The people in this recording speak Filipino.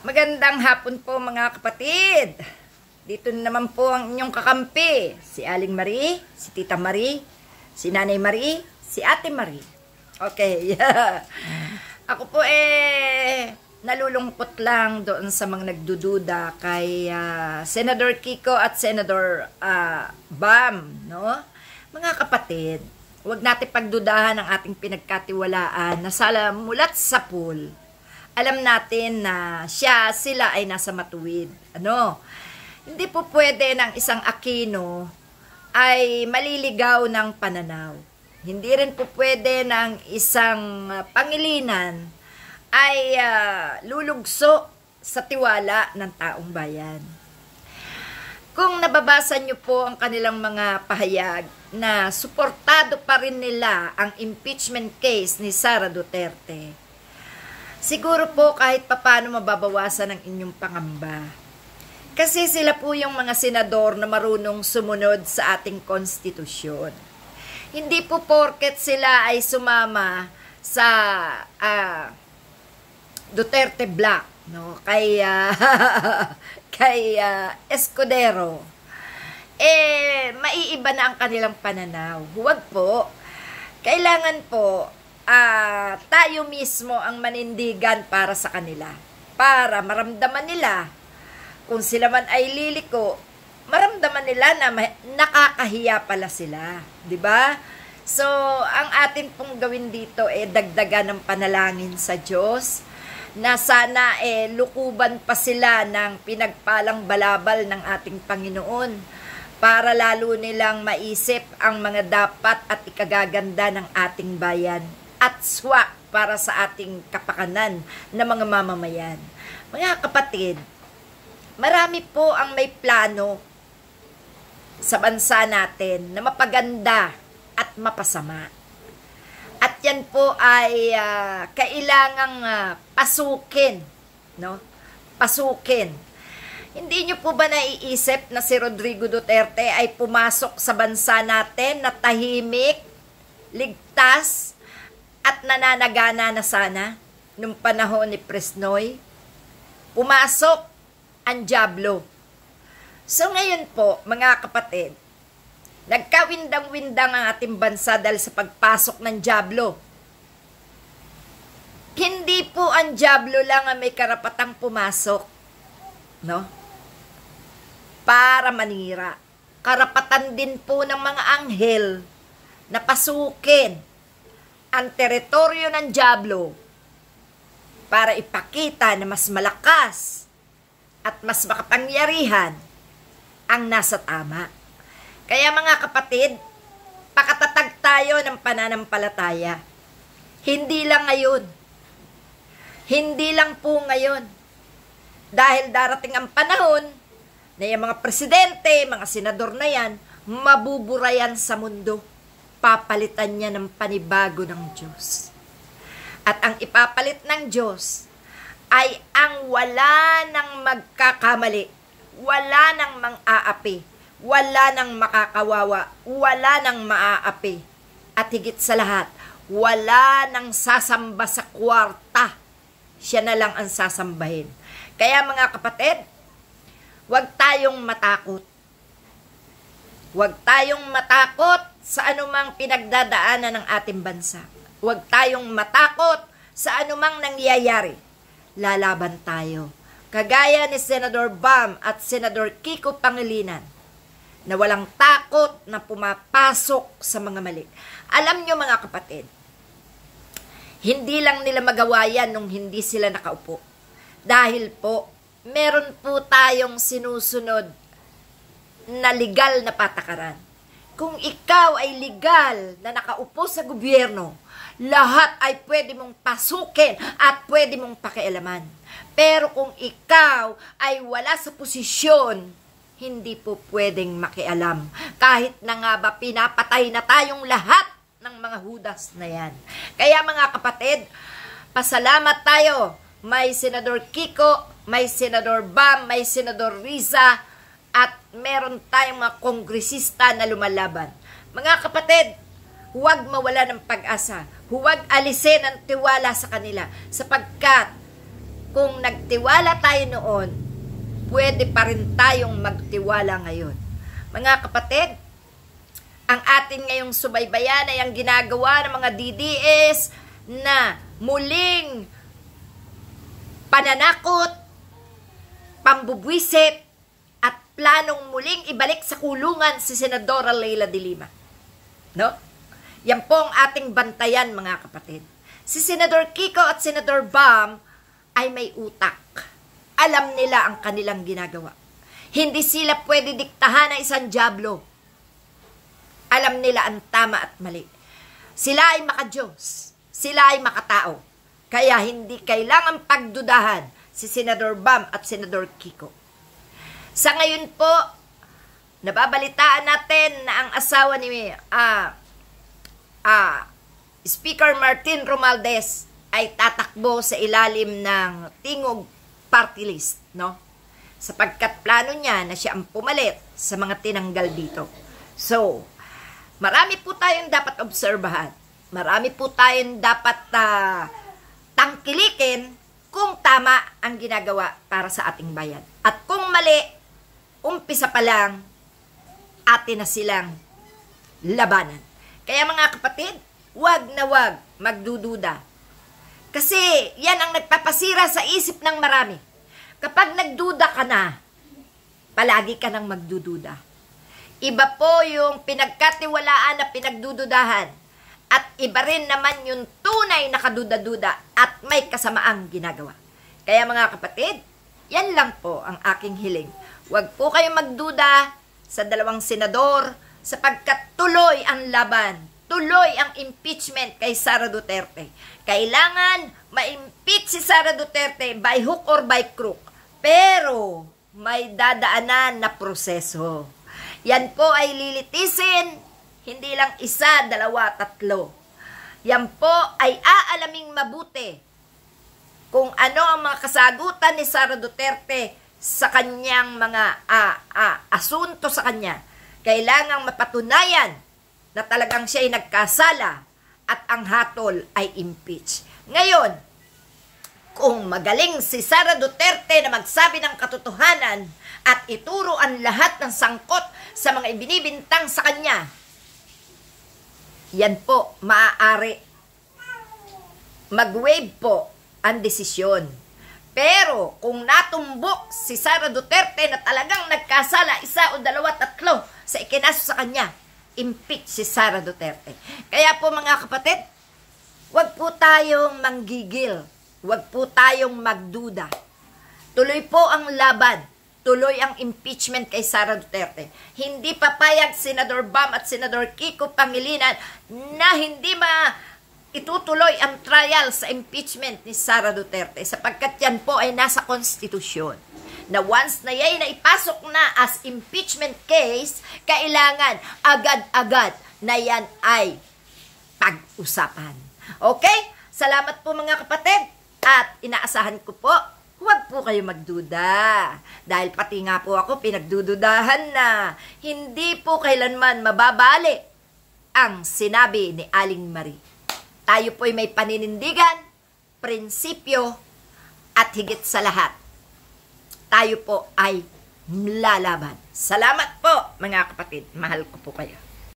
Magandang hapon po mga kapatid. Dito naman po ang inyong kakampi. Si Aling Marie, si Tita Marie, si Nanay Marie, si Ate Marie. Okay. Ako po nalulungkot lang doon sa mga nagdududa kay Senador Kiko at Senador Bam, no? Mga kapatid, huwag natin pagdudahan ang ating pinagkatiwalaan na mulat sa pool. Alam natin na sila ay nasa matuwid. Hindi po pwede ng isang Aquino ay maliligaw ng pananaw. Hindi rin po pwede ng isang Pangilinan ay lulugso sa tiwala ng taong bayan. Kung nababasa nyo po ang kanilang mga pahayag na suportado pa rin nila ang impeachment case ni Sara Duterte, siguro po kahit papano mababawasan ang inyong pangamba. Kasi sila po yung mga senador na marunong sumunod sa ating konstitusyon. Hindi po porket sila ay sumama sa Duterte Black, no? Kay Escudero. Maiiba na ang kanilang pananaw. Huwag po. Kailangan po tayo mismo ang manindigan para sa kanila. Para maramdaman nila, kung sila man ay liliko, maramdaman nila na nakakahiya pala sila. 'Di ba? So, ang atin pong gawin dito dagdagan ng panalangin sa Diyos na sana lukuban pa sila ng pinagpalang balabal ng ating Panginoon para lalo nilang maisip ang mga dapat at ikagaganda ng ating bayan at swak para sa ating kapakanan na mga mamamayan. Mga kapatid, marami po ang may plano sa bansa natin na mapaganda at mapasama. At yan po ay kailangang pasukin, no? Pasukin. Hindi nyo po ba naiisip na si Rodrigo Duterte ay pumasok sa bansa natin na tahimik, ligtas, at nananagana na sana nung panahon ni Presnoy? Pumasok ang dyablo. So ngayon po, mga kapatid, nagkawindang-windang ang ating bansa dahil sa pagpasok ng dyablo. Hindi po ang dyablo lang ang may karapatang pumasok, no? Para manira. Karapatan din po ng mga anghel na pasukin ang teritoryo ng dyablo para ipakita na mas malakas at mas makapangyarihan ang nasa tama. Kaya mga kapatid, pakatatag tayo ng pananampalataya. Hindi lang ngayon. Hindi lang po ngayon. Dahil darating ang panahon na yung mga presidente, mga senador na yan, mabubura yan sa mundo. Papalitan niya ng panibago ng Diyos. At ang ipapalit ng Diyos ay ang wala nang magkakamali, wala nang mang-aapi, wala nang makakawawa, wala nang maaapi. At higit sa lahat, wala nang sasamba sa kwarta. Siya na lang ang sasambahin. Kaya mga kapatid, huwag tayong matakot. Huwag tayong matakot sa anumang pinagdadaanan ng ating bansa. Huwag tayong matakot sa anumang nangyayari. Lalaban tayo. Kagaya ni Senador Bam at Senador Kiko Pangilinan na walang takot na pumapasok sa mga mali. Alam nyo mga kapatid, hindi lang nila magawa yan nung hindi sila nakaupo. Dahil po, meron po tayong sinusunod na legal na patakaran. Kung ikaw ay legal na nakaupo sa gobyerno, lahat ay pwede mong pasukin at pwede mong pakialaman. Pero kung ikaw ay wala sa posisyon, hindi po pwedeng makialam. Kahit na nga ba pinapatay na tayong lahat ng mga hudas na yan. Kaya mga kapatid, pasalamat tayo. May Senador Kiko, may Senador Bam, may Senador Riza, at meron tayong mga kongresista na lumalaban. Mga kapatid, huwag mawala ng pag-asa. Huwag alisin ang tiwala sa kanila sapagkat kung nagtiwala tayo noon, pwede pa rin tayong magtiwala ngayon. Mga kapatid, ang atin ngayong subaybayan ay ang ginagawa ng mga DDS na muling pananakot, pambubwisit, at planong muling ibalik sa kulungan si Senadora Leila de Lima. No? Yan po ang ating bantayan, mga kapatid. Si Senador Kiko at Senador Bam ay may utak. Alam nila ang kanilang ginagawa. Hindi sila pwede diktahan ng isang dyablo. Alam nila ang tama at mali. Sila ay makadiyos. Sila ay makatao. Kaya hindi kailangan pagdudahan si Senador Bam at Senador Kiko. Sa ngayon po, nababalitaan natin na ang asawa ni Speaker Martin Romualdez ay tatakbo sa ilalim ng Tingog Party List, no? Sapagkat plano niya na siya ang pumalit sa mga tinanggal dito. So, marami po tayong dapat obserbahan. Marami po tayong dapat tangkilikin kung tama ang ginagawa para sa ating bayan. At kung mali, umpisa pa lang, atin na silang labanan. Kaya mga kapatid, wag na wag magdududa. Kasi yan ang nagpapasira sa isip ng marami. Kapag nagduda ka na, palagi ka nang magdududa. Iba po yung pinagkatiwalaan na pinagdududahan. At iba rin naman yung tunay na kaduda-duda at may kasamaang ginagawa. Kaya mga kapatid, yan lang po ang aking hiling. Huwag po kayong magduda sa dalawang senador sapagkat tuloy ang laban, tuloy ang impeachment kay Sara Duterte. Kailangan ma-impeach si Sara Duterte by hook or by crook. Pero may dadaanan na proseso. Yan po ay lilitisin, hindi lang isa, dalawa, tatlo. Yan po ay aalaming mabuti kung ano ang mga kasagutan ni Sara Duterte sa kanyang mga asunto sa kanya. Kailangang mapatunayan na talagang siya ay nagkasala at ang hatol ay impeach. Ngayon, kung magaling si Sara Duterte na magsabi ng katotohanan at ituro ang lahat ng sangkot sa mga ibinibintang sa kanya, yan po, maaari mag-waive po ang desisyon. Pero kung natumbok si Sara Duterte na talagang nagkasala, isa o dalawa, tatlo sa ikinaso sa kanya, impeach si Sara Duterte. Kaya po mga kapatid, huwag po tayong manggigil. Huwag po tayong magduda. Tuloy po ang laban. Tuloy ang impeachment kay Sara Duterte. Hindi papayag Senador Bam at Senador Kiko Pangilinan na hindi itutuloy ang trial sa impeachment ni Sara Duterte sapagkat yan po ay nasa konstitusyon. Na once na yan na ipasok na as impeachment case, kailangan agad-agad na yan ay pag-usapan. Okay? Salamat po mga kapatid at inaasahan ko po, huwag po kayo magduda. Dahil pati nga po ako pinagdududahan na hindi po kailanman mababali ang sinabi ni Aling Marie. Tayo po'y may paninindigan, prinsipyo at higit sa lahat, tayo po ay lalaban. Salamat po mga kapatid. Mahal ko po kayo.